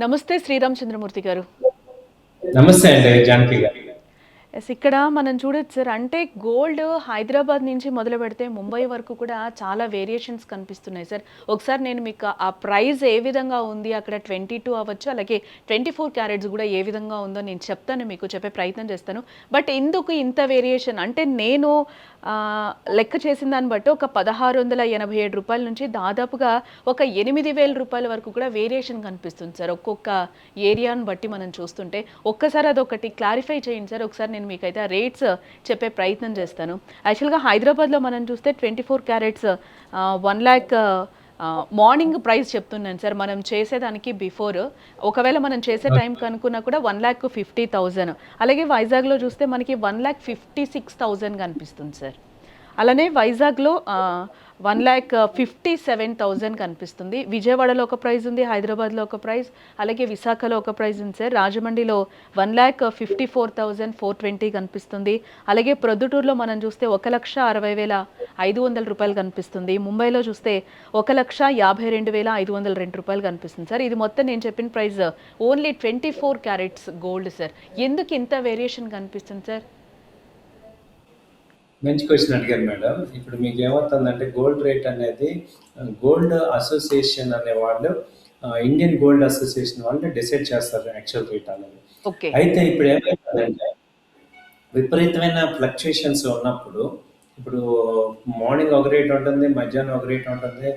నమస్తే శ్రీరామ్ చంద్రమూర్తి గారు. నమస్తే అండి జానకి గారు. యెస్. ఇక్కడ మనం చూడొచ్చు సార్. అంటే గోల్డ్ హైదరాబాద్ నుంచి మొదలుపెడితే ముంబై వరకు కూడా చాలా వేరియేషన్స్ కనిపిస్తున్నాయి సార్. ఒకసారి నేను మీకు ఆ ప్రైస్ ఏ విధంగా ఉంది అక్కడ 22 అవ్వచ్చు, అలాగే 24 క్యారెట్స్ కూడా ఏ విధంగా ఉందో నేను చెప్తాను, మీకు చెప్పే ప్రయత్నం చేస్తాను. బట్ ఎందుకు ఇంత వేరియేషన్ అంటే నేను లెక్క చేసిన దాన్ని బట్టి ఒక ₹1687 నుంచి దాదాపుగా ఒక ₹8000 వరకు కూడా వేరియేషన్ కనిపిస్తుంది సార్. ఒక్కొక్క ఏరియాను బట్టి మనం చూస్తుంటే ఒక్కసారి అదొకటి క్లారిఫై చేయండి సార్. ఒకసారి నేను మీకైతే ఆ రేట్స్ చెప్పే ప్రయత్నం చేస్తాను. యాక్చువల్‌గా హైదరాబాద్‌లో మనం చూస్తే 24 క్యారెట్స్ 1,00,000 మార్నింగ్ ప్రైస్ చెప్తున్నాను సార్. మనం చేసేదానికి బిఫోర్. ఒకవేళ మనం చేసే టైం కనుక్కున్నా కూడా 1,50,000. అలాగే వైజాగ్‌లో చూస్తే మనకి 1,56,000 కనిపిస్తుంది సార్. అలానే వైజాగ్‌లో 1,57,000 కనిపిస్తుంది. విజయవాడలో ఒక ప్రైస్ ఉంది, హైదరాబాద్‌లో ఒక ప్రైస్, అలాగే విశాఖలో ఒక ప్రైస్ ఉంది సార్. రాజమండ్రిలో 1,54,420 కనిపిస్తుంది. అలాగే ప్రొద్దుటూరులో మనం చూస్తే ₹1,60,500 కనిపిస్తుంది. ముంబైలో చూస్తే ₹1,52,502 కనిపిస్తుంది సార్. ఇది మొత్తం నేను చెప్పిన price only 24 carats gold sir. ఎందుకు ఇంత వేరియేషన్ కనిపిస్తుంది సార్? మంచి క్వశ్చన్ అడిగారు మేడం. ఇప్పుడు మీకు ఏమవుతుందంటే గోల్డ్ రేట్ అనేది గోల్డ్ అసోసియేషన్ అనే వాళ్ళు, ఇండియన్ గోల్డ్ అసోసియేషన్ వాళ్ళు డిసైడ్ చేస్తారు యాక్చువల్ రేట్ అనేది. ఓకే. అయితే ఇప్పుడు ఏమైతుందంటే విపరీతమైన ఫ్లక్చుయేషన్స్ ఉన్నప్పుడు, ఇప్పుడు మార్నింగ్ ఒక రేట్ ఉంటుంది, మధ్యాహ్నం ఒక రేట్ ఉంటుంది,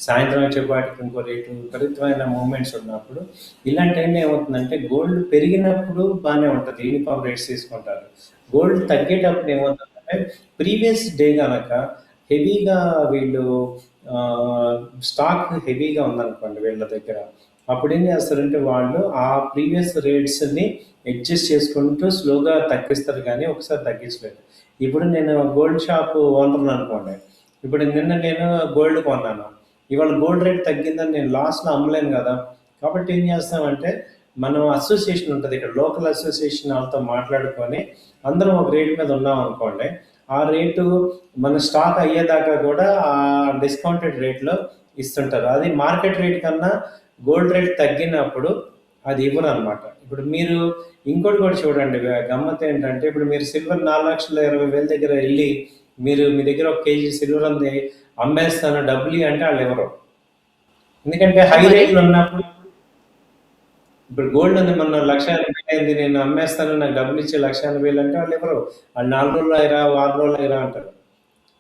సాయంత్రం వచ్చేపాటికి ఇంకో రేటు, విపరీతమైన మూమెంట్స్ ఉన్నప్పుడు ఇలాంటి టైంలో ఏమవుతుందంటే గోల్డ్ పెరిగినప్పుడు బాగానే ఉంటుంది, యూనిఫామ్ రేట్స్ తీసుకుంటారు. గోల్డ్ తగ్గేటప్పుడు ఏమవుతుందంటే ప్రీవియస్ డే కనుక హెవీగా వీళ్ళు స్టాక్ హెవీగా ఉందనుకోండి వీళ్ళ దగ్గర, అప్పుడు ఏం చేస్తారంటే వాళ్ళు ఆ ప్రీవియస్ రేట్స్ని అడ్జస్ట్ చేసుకుంటూ స్లోగా తగ్గిస్తారు, కానీ ఒకసారి తగ్గించలేదు. ఇప్పుడు నేను గోల్డ్ షాప్ ఓనర్ అనుకోండి, ఇప్పుడు నిన్న నేను గోల్డ్ కొన్నాను, ఇవాళ గోల్డ్ రేట్ తగ్గిందని నేను లాస్ట్లో అమ్మలేను కదా. కాబట్టి ఏం చేస్తామంటే మనం అసోసియేషన్ ఉంటుంది ఇక్కడ, లోకల్ అసోసియేషన్ వాళ్ళతో మాట్లాడుకొని అందరం ఒక రేట్ మీద ఉన్నాం అనుకోండి, ఆ రేటు మన స్టాక్ అయ్యేదాకా కూడా ఆ డిస్కౌంటెడ్ రేట్లో ఇస్తుంటారు. అది మార్కెట్ రేట్ కన్నా గోల్డ్ రేట్ తగ్గినప్పుడు అది ఇవ్వరు అనమాట. ఇప్పుడు మీరు ఇంకోటి కూడా చూడండి, గమ్మత్ ఏంటంటే ఇప్పుడు మీరు సిల్వర్ 4,20,000 దగ్గర వెళ్ళి మీరు మీ దగ్గర ఒక కేజీ సిల్వర్ ఉంది అమ్మేస్తాను డబ్బులు అంటే వాళ్ళు ఎవరు, ఎందుకంటే హై మరి రేట్లు ఉన్నప్పుడు. ఇప్పుడు గోల్డ్ ఉంది మన 1,80,000 అయింది, నేను అమ్మేస్తాను నాకు డబ్బులు ఇచ్చే 1,80,000 అంటే వాళ్ళు ఎవరు, వాళ్ళు 4 రోజులు అయిరా 6 రోజులు అయిరా అంటారు.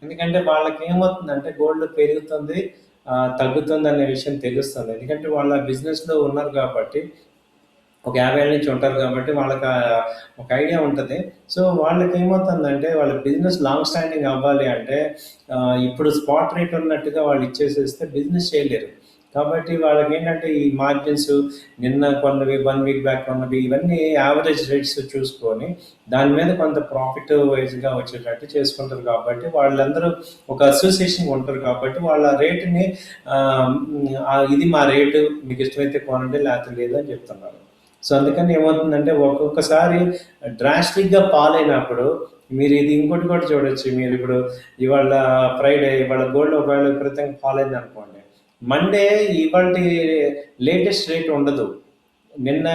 ఎందుకంటే వాళ్ళకి ఏమవుతుందంటే గోల్డ్ పెరుగుతుంది, తగ్గుతుంది అనే విషయం తెలుస్తుంది, ఎందుకంటే వాళ్ళ బిజినెస్లో ఉన్నారు కాబట్టి, ఒక 50 ఏళ్ళ నుంచి ఉంటారు కాబట్టి వాళ్ళకి ఒక ఐడియా ఉంటుంది. సో వాళ్ళకి ఏమవుతుందంటే వాళ్ళ బిజినెస్ లాంగ్ స్టాండింగ్ అవ్వాలి అంటే ఇప్పుడు స్పాట్ రేట్ ఉన్నట్టుగా వాళ్ళు ఇచ్చేసేస్తే బిజినెస్ చేయలేరు. కాబట్టి వాళ్ళకి ఏంటంటే ఈ మార్జిన్స్, నిన్న కొన్నవి 1 వీక్ బ్యాక్ కొన్నవి, ఇవన్నీ యావరేజ్ రేట్స్ చూసుకొని దాని మీద కొంత ప్రాఫిట్ వైజ్గా వచ్చేటట్టు చేసుకుంటారు. కాబట్టి వాళ్ళందరూ ఒక అసోసియేషన్ ఉంటారు కాబట్టి వాళ్ళ రేటుని ఇది మా రేటు, మీకు ఇష్టమైతే కొనండి లేకపోతే లేదు అని చెప్తున్నారు. సో అందుకని ఏమవుతుందంటే ఒక్కొక్కసారి డ్రాస్టిక్గా పాలైనప్పుడు మీరు ఇది ఇంకోటి కూడా చూడొచ్చు. మీరు ఇప్పుడు ఇవాళ ఫ్రైడే, ఇవాళ గోల్డ్ ఒకవేళ విపరీతంగా పాలైంది అనుకోండి, మండే ఇవాళ లేటెస్ట్ రేట్ ఉండదు, నిన్న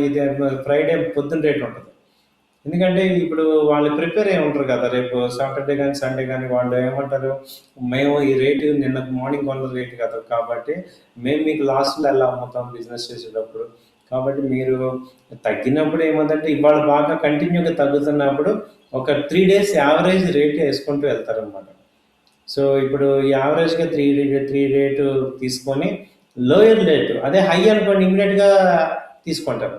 ఇది ఫ్రైడే పొద్దున్న రేట్ ఉంటుంది. ఎందుకంటే ఇప్పుడు వాళ్ళు ప్రిపేర్ అయి ఉంటారు కదా, రేపు సాటర్డే కానీ సండే కానీ వాళ్ళు ఏమంటారు, మేము ఈ రేటు నిన్న మార్నింగ్ కొన్న రేటు కదా కాబట్టి మేము మీకు లాస్ట్లో ఎలా అమ్ముతాం బిజినెస్ చేసేటప్పుడు. కాబట్టి మీరు తగ్గినప్పుడు ఏమంటే ఇవాళ బాగా కంటిన్యూగా తగ్గుతున్నప్పుడు ఒక 3 days యావరేజ్ రేట్ వేసుకుంటూ వెళ్తారనమాట. సో ఇప్పుడు ఈ యావరేజ్గా త్రీ రేటు తీసుకొని లోయర్ రేటు అదే హై అనుకోండి ఇమీడియట్గా తీసుకుంటారు.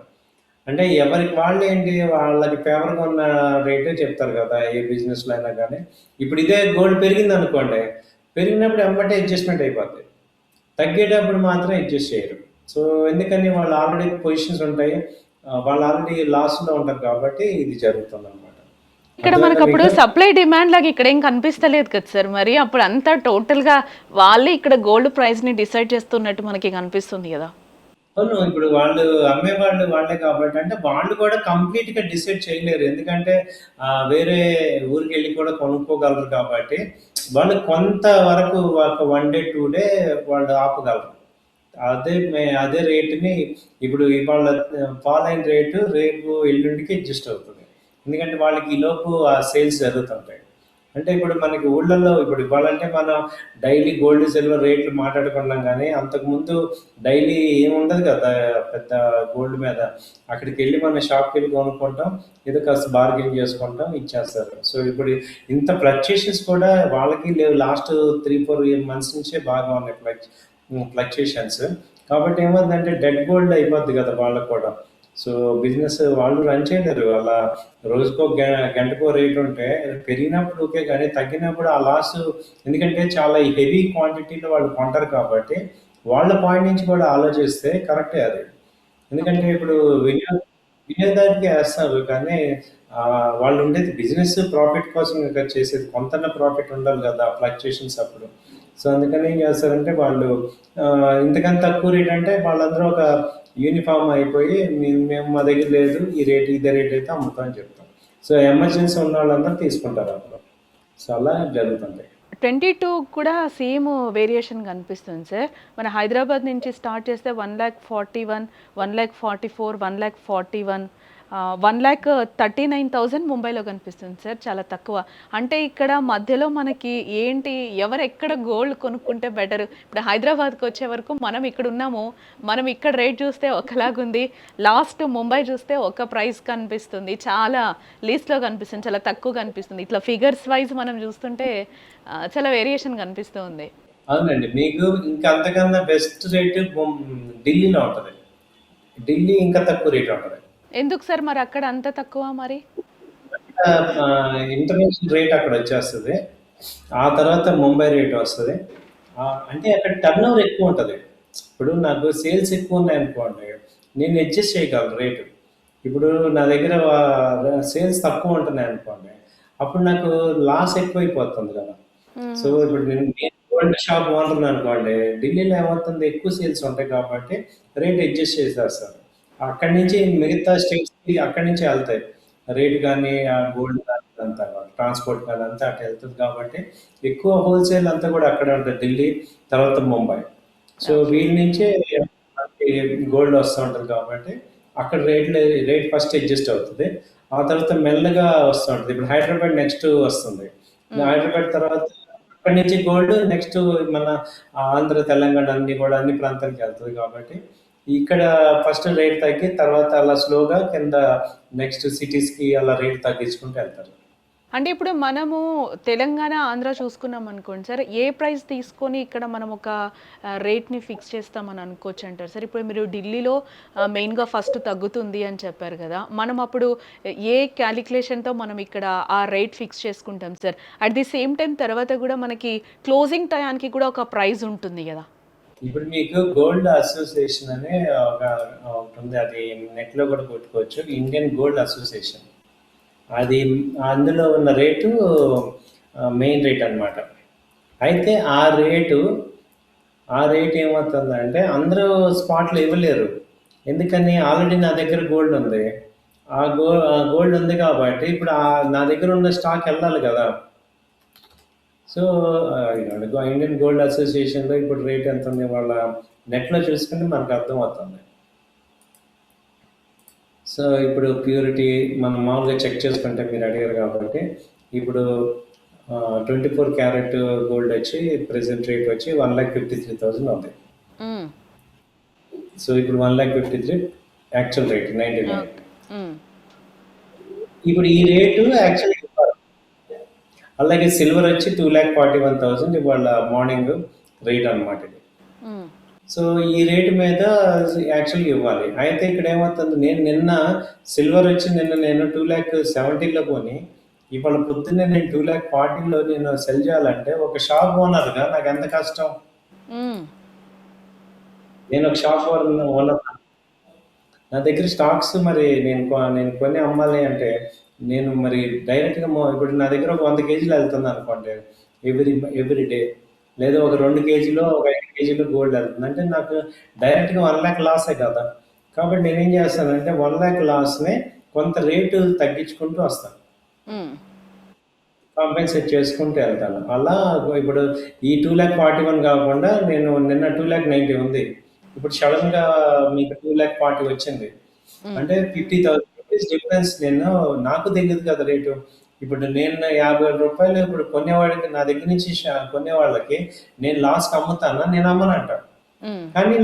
అంటే ఎవరికి వాళ్ళు ఏంటి, వాళ్ళకి ఫేవర్గా ఉన్న రేటే చెప్తారు కదా ఏ బిజినెస్లో అయినా కానీ. ఇప్పుడు ఇదే గోల్డ్ పెరిగింది అనుకోండి, పెరిగినప్పుడు ఎమ్మటే అడ్జస్ట్మెంట్ అయిపోద్ది, తగ్గేటప్పుడు మాత్రం అడ్జస్ట్ చేయరు. సో ఎందుకని వాళ్ళు ఆల్రెడీ పొజిషన్స్ ఉంటాయి, వాళ్ళు ఆల్రెడీ లాస్లో ఉంటారు కాబట్టి ఇది జరుగుతుంది అనమాట. ఇక్కడ అర్థమైందా మనకప్పుడు మీకు? సప్లై డిమాండ్ లాగా ఇక్కడేం కనిపిస్తలేదు కదా సార్. మరి అప్పుడు అంతా టోటల్‌గా వాళ్ళే ఇక్కడ గోల్డ్ ప్రైస్‌ని డిసైడ్ చేస్తున్నట్టు మనకి కనిపిస్తుంది కదా! అవును. ఇప్పుడు వాళ్ళు అమ్మేవాళ్ళు వాళ్ళే కాబట్టి, అంటే వాళ్ళు కూడా కంప్లీట్‌గా డిసైడ్ చేయలేరు. ఎందుకంటే వేరే ఊరికెళ్ళి కూడా కొనుక్కోగలరు కాబట్టి, వాళ్ళు కొంత వరకు ఒక 1 డే, 2 డే వాళ్ళు ఆపగలరు. అదే రేటుని ఇప్పుడు ఇవాళ ఫాల్ అయిన రేటు రేపు ఎల్లుండికి అడ్జస్ట్ అవుతుంది. ఎందుకంటే వాళ్ళకి ఈలోపు ఆ సేల్స్ జరుగుతుంటాయి. అంటే ఇప్పుడు మనకి ఊళ్ళల్లో ఇప్పుడు ఇవ్వాలంటే మనం డైలీ గోల్డ్ సిల్వర్ రేట్లు మాట్లాడుకున్నాం కానీ అంతకుముందు డైలీ ఏముండదు కదా పెద్ద గోల్డ్ మీద. అక్కడికి వెళ్ళి మనం షాప్కి వెళ్ళి కొనుక్కుంటాం, ఏదో కాస్త బార్గెన్ చేసుకుంటాం, ఇచ్చేస్తారు. సో ఇప్పుడు ఇంత ఫ్లక్చుయేషన్స్ కూడా వాళ్ళకి లేవు. లాస్ట్ 3-4 మంత్స్ నుంచే బాగా ఉన్నాయి ఫ్లక్చుయేషన్స్. కాబట్టి ఏమవుతుందంటే డెడ్ గోల్డ్ అయిపోద్ది కదా వాళ్ళకు కూడా. సో బిజినెస్ వాళ్ళు రన్ చేయలేరు అలా. రోజుకో గంటకో రేట్ ఉంటే పెరిగినప్పుడు ఓకే, కానీ తగ్గినప్పుడు ఆ లాస్. ఎందుకంటే చాలా హెవీ క్వాంటిటీలో వాళ్ళు కొంటారు కాబట్టి వాళ్ళ పాయింట్ నుంచి కూడా ఆలోచిస్తే కరెక్టే అది. ఎందుకంటే ఓకే. ఇప్పుడు వినియోగదారుడికి వేస్తారు కానీ వాళ్ళు ఉండేది బిజినెస్ ప్రాఫిట్ కోసం ఇంకా చేసేది. కొంత ప్రాఫిట్ ఉండాలి కదా ఫ్లక్చుయేషన్స్ అప్పుడు. సో అందుకని ఏం చేస్తారంటే వాళ్ళు ఇంతకన్నా తక్కువ రేట్ అంటే వాళ్ళందరూ ఒక యూనిఫామ్ అయిపోయి మేము మా దగ్గర లేదు ఈ రేట్, ఇదే రేట్ అయితే అమ్ముతాం అని చెప్తాం. సో ఎమర్జెన్సీ ఉన్న వాళ్ళందరూ తీసుకుంటారు అప్పుడు. సో అలా జరుగుతుంది. 22 కూడా సేమ్ వేరియేషన్ కనిపిస్తుంది సార్. మన హైదరాబాద్ నుంచి స్టార్ట్ చేస్తే 1,41,000, 1,44,000, 1,41,000, 1,39,000 ముంబైలో కనిపిస్తుంది సార్. చాలా తక్కువ. అంటే ఇక్కడ మధ్యలో మనకి ఏంటి, ఎవరు ఎక్కడ గోల్డ్ కొనుక్కుంటే బెటర్? ఇప్పుడు హైదరాబాద్కి వచ్చే వరకు మనం ఇక్కడ ఉన్నాము, మనం ఇక్కడ రేట్ చూస్తే ఒకలాగుంది, లాస్ట్ ముంబై చూస్తే ఒక ప్రైస్ కనిపిస్తుంది, చాలా లీస్ట్లో కనిపిస్తుంది, చాలా తక్కువ కనిపిస్తుంది. ఇట్లా ఫిగర్స్ వైజ్ మనం చూస్తుంటే చాలా వేరియేషన్ కనిపిస్తూ ఉంది. అవునండి, మీకు ఇంకా అంతకన్నా బెస్ట్ రేట్ ఢిల్లీలో ఉంటుంది. ఢిల్లీ ఇంకా తక్కువ రేట్ ఉంటుంది. ఎందుకు సార్ మరి అక్కడ అంత తక్కువ మరి? ఇంటర్నేషనల్ రేట్ అక్కడ వచ్చేస్తుంది, ఆ తర్వాత ముంబై రేట్ వస్తుంది. అంటే అక్కడ టర్న్ ఓవర్ ఎక్కువ ఉంటుంది. ఇప్పుడు నాకు సేల్స్ ఎక్కువ ఉన్నాయి అనుకోండి, నేను అడ్జస్ట్ చేయగలను రేటు. ఇప్పుడు నా దగ్గర సేల్స్ తక్కువ ఉంటున్నాయి అనుకోండి, అప్పుడు నాకు లాస్ ఎక్కువైపోతుంది కదా. సో ఇప్పుడు నేను గోల్డ్ షాప్ ఓనర్ అనుకోండి, ఢిల్లీలో ఏమవుతుంది ఎక్కువ సేల్స్ ఉంటాయి కాబట్టి రేట్ అడ్జస్ట్ చేసేస్తారు. అక్కడి నుంచి మిగతా స్టేట్స్కి అక్కడి నుంచి వెళ్తాయి రేట్, కానీ ఆ గోల్డ్ కానీ అంతా ట్రాన్స్పోర్ట్ కానీ అంతా అటు వెళ్తుంది కాబట్టి ఎక్కువ హోల్సేల్ అంతా కూడా అక్కడ ఉంటుంది, ఢిల్లీ తర్వాత ముంబై. So okay. వీళ్ళ నుంచే మనకి గోల్డ్ వస్తూ ఉంటుంది కాబట్టి అక్కడ రేట్ ఫస్ట్ అడ్జస్ట్ అవుతుంది, ఆ తర్వాత మెల్లగా వస్తూ ఉంటుంది. ఇప్పుడు హైదరాబాద్ నెక్స్ట్ వస్తుంది, హైదరాబాద్ తర్వాత అక్కడి నుంచి గోల్డ్ నెక్స్ట్ మన ఆంధ్ర తెలంగాణ అన్ని కూడా అన్ని ప్రాంతానికి వెళ్తుంది కాబట్టి ఇక్కడ ఫస్ట్ రేట్ తగ్గి తర్వాత అలా స్లోగా కింద నెక్స్ట్ సిటీస్కి అలా రేట్ తగ్గించుకుంటూ వెళ్తారు. అంటే ఇప్పుడు మనము తెలంగాణ, ఆంధ్ర చూసుకున్నాం అనుకోండి సార్, ఏ ప్రైస్ తీసుకొని ఇక్కడ మనం ఒక రేట్‌ని ఫిక్స్ చేస్తామని అనుకోవచ్చు అంటారు సార్? ఇప్పుడు మీరు ఢిల్లీలో మెయిన్‌గా ఫస్ట్ తగ్గుతుంది అని చెప్పారు కదా! మనం అప్పుడు ఏ క్యాలిక్యులేషన్‌తో మనం ఇక్కడ ఆ రేట్ ఫిక్స్ చేసుకుంటాం sir? At the same time తర్వాత కూడా మనకి క్లోజింగ్ టయానికి కూడా ఒక ప్రైస్ ఉంటుంది కదా! ఇప్పుడు మీకు గోల్డ్ అసోసియేషన్ అనే ఒకటి ఉంది, అది నెట్లో కూడా కొట్టుకోవచ్చు, ఇండియన్ గోల్డ్ అసోసియేషన్. అది అందులో ఉన్న రేటు మెయిన్ రేట్ అన్నమాట. అయితే ఆ రేట్ ఏమవుతుందంటే అందరూ స్పాట్లు ఇవ్వలేరు. ఎందుకని ఆల్రెడీ నా దగ్గర గోల్డ్ ఉంది. ఆ గోల్డ్ ఉంది కాబట్టి ఇప్పుడు నా దగ్గర ఉన్న స్టాక్ వెళ్ళాలి కదా. సో ఇండియన్ గోల్డ్ అసోసియేషన్లో ఇప్పుడు రేట్ ఎంత ఉంది వాళ్ళ నెట్లో చూసుకుంటే మనకు అర్థమవుతుంది. సో ఇప్పుడు ప్యూరిటీ మనం మామూలుగా చెక్ చేసుకుంటే మీరు అడిగారు కాబట్టి ఇప్పుడు 24 క్యారెట్ గోల్డ్ వచ్చి ప్రెసెంట్ రేట్ వచ్చి 1,53,000 ఉంది. హ్మ్. సో ఇప్పుడు 1,53,000 యాక్చువల్ రేట్ 99. ఓకే. హ్మ్. ఇప్పుడు ఈ రేటు యాక్చువల్ అలాగే సిల్వర్ వచ్చి 2,41,000 ఇవాళ మార్నింగ్ రేట్ అనమాట ఇది. హ్మ్. సో ఈ రేటు మీద యాక్చువల్గా ఇవ్వాలి. అయితే ఇక్కడ ఏమవుతుంది, నేను నిన్న సిల్వర్ వచ్చి నేను 2,70,000లో కొని ఇవాళ పొద్దున్నే నేను 2,40,000లో నేను సెల్ చేయాలంటే ఒక షాప్ ఓనర్గా నాకు ఎంత కష్టం. హ్మ్. నేను ఒక షాప్ ఓనర్, నా దగ్గర స్టాక్స్ మరి నేను కొని అమ్మాలి అంటే నేను మరి డైరెక్ట్గా ఇప్పుడు నా దగ్గర ఒక 100 కేజీలు వెళ్తుంది అనుకోండి ఎవ్రీ డే, లేదా ఒక 2 కేజీలో ఒక 5 కేజీలు గోల్డ్ వెళ్తుంది అంటే నాకు డైరెక్ట్గా 1,00,000 లాసే కదా. కాబట్టి నేనేం చేస్తానంటే 1,00,000 లాస్ని కొంత రేటు తగ్గించుకుంటూ వస్తాను, హ్మ్. కాంపెన్సేట్ చేసుకుంటూ వెళ్తాను. అలా ఇప్పుడు ఈ 2,41,000 కాకుండా నేను నిన్న 2,90,000 ఉంది, ఇప్పుడు సడన్గా మీకు 2,40,000 వచ్చింది అంటే 50,000 రూపీస్ డిఫరెన్స్. నాకు తెలియదు కదా రేటు. ఇప్పుడు నేను 50,000 రూపాయలు ఇప్పుడు కొనేవాడికి నా దగ్గర నుంచి కొనేవాళ్ళకి నేను లాస్కి అమ్ముతానా? నేను అమ్మనంట. మ్మ్. కానీ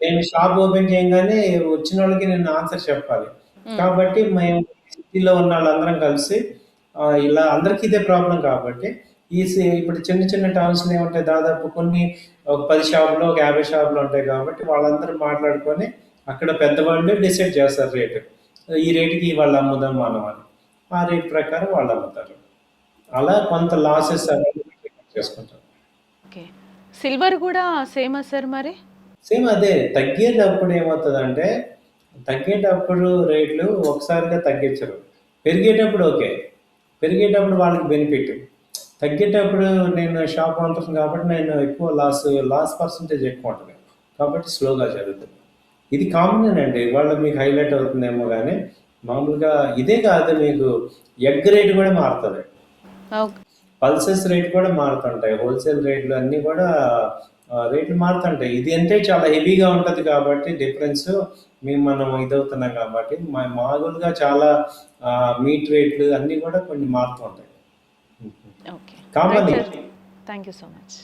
నేను షాప్ ఓపెన్ చేయగానే వచ్చిన వాళ్ళకి నేను ఆన్సర్ చెప్పాలి. కాబట్టి మేము సిటీలో ఉన్న వాళ్ళందరం కలిసి ఇలా అందరికీ ఇదే ప్రాబ్లం కాబట్టి ఇప్పుడు చిన్న చిన్న టౌన్స్లో ఏముంటాయి, దాదాపు కొన్ని ఒక 10 షాపులు ఒక 50 షాపులు ఉంటాయి కాబట్టి వాళ్ళందరూ మాట్లాడుకొని అక్కడ పెద్దవాళ్ళు డిసైడ్ చేస్తారు రేటు. ఈ రేటుకి వాళ్ళు అమ్ముదాం మనం అని. ఆ రేట్ ప్రకారం వాళ్ళు అమ్ముతారు. అలా కొంత లాసెస్ అనేది చేసుకుంటారు. ఓకే. సిల్వర్ కూడా సేమా సార్ మరి? సేమ్ అదే. తగ్గేటప్పుడు ఏమవుతుందంటే, తగ్గేటప్పుడు రేట్లు ఒకసారిగా తగ్గించరు. పెరిగేటప్పుడు ఓకే. పెరిగేటప్పుడు వాళ్ళకి బెనిఫిట్. తగ్గేటప్పుడు నేను షాప్ ఓనర్‌ని కాబట్టి నేను ఎక్కువ లాస్ పర్సెంటేజ్ ఎక్కువ ఉంటది. కాబట్టి స్లోగా జరుగుతుంది. ఇది కామనేనండి. ఇవాళ మీకు హైలైట్ అవుతుందేమో గానీ, మామూలుగా ఇదే కాదు, మీకు ఎగ్ రేట్ కూడా మారుతది. ఓకే. పల్సెస్ రేట్ కూడా మారుతుంటాయి. హోల్సేల్ రేట్లు అన్నీ కూడా రేట్లు మారుతుంటాయి. ఇది అంటే చాలా హెవీగా ఉంటది కాబట్టి డిఫరెన్స్ మనం ఇదవుతున్నాం కాబట్టి మామూలుగా చాలా మీట్ రేట్లు అన్నీ కూడా కొన్ని మారుతూ ఉంటాయి. Okay. Right common. Sir. Thank you so much.